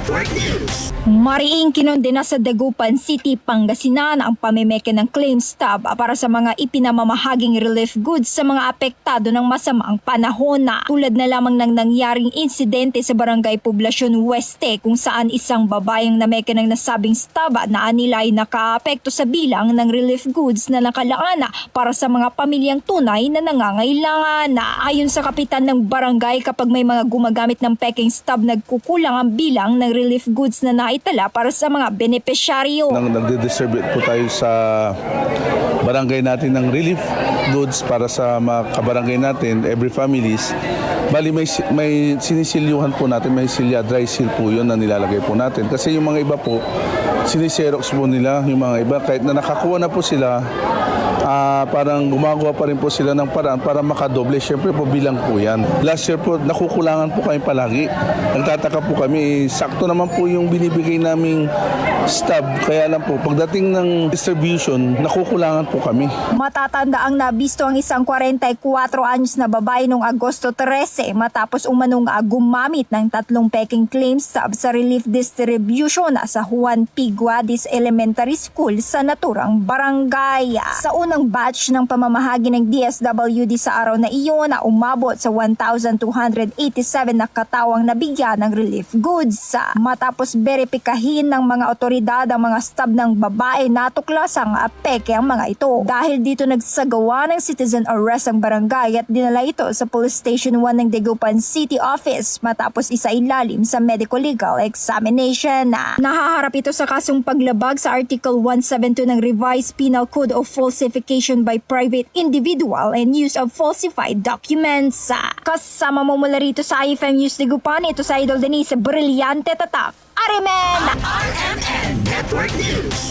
Network News. Mariing kinondena sa Dagupan City, Pangasinan ang pamimeke ng claim stub para sa mga ipinamamahaging relief goods sa mga apektado ng masamang panahon na tulad na lamang ng nangyaring insidente sa Barangay Poblacion Oeste kung saan isang babayang nameke ng nasabing stub na anila ay nakaapekto sa bilang ng relief goods na nakalaana para sa mga pamilyang tunay na nangangailangan. Ayon sa kapitan ng barangay, kapag may mga gumagamit ng peking stub, nagkukulang ang bilang ng relief goods na naitala para sa mga benepisyaryo. Nagde-distribute po tayo sa barangay natin ng relief goods para sa mga kabarangay natin, every families. Bali may sinisilyuhan po natin, may silya, dry seal po yun na nilalagay po natin. Kasi yung mga iba po, siniserox po nila, yung mga iba, kahit na nakakuha na po sila, parang gumagawa pa rin po sila ng paraan para makadoble. Siyempre po bilang po yan. Last year po, nakukulangan po kami palagi. Nagtataka po kami, sakto naman po yung binibigay naming stub. Kaya lang po, pagdating ng distribution, nakukulangan po kami. Matatanda ang nabisto ang isang 44 anyos na babae noong Agosto 13 matapos umanong gumamit ng 3 peking claim stub sa relief distribution sa Juan P. Guadis Elementary School sa naturang barangay. Sa unang batch ng pamamahagi ng DSWD sa araw na iyon na umabot sa 1,287 na katawang nabigyan ng relief goods. Matapos beripikahin ng mga otoridad ang mga stub ng babae, natuklas ang peke ang mga ito. Dahil dito nagsagawa ng citizen arrest ang barangay at dinala ito sa Police Station 1 ng Dagupan City Office matapos isailalim sa medical legal examination. Nahaharap ito sa kasong paglabag sa Article 172 ng Revised Penal Code of Falsification by Private Individual and Use of Falsified Documents. Kasama mo mula rito sa IFM News Dagupan, ito sa Idol Denise Brillante Tatak.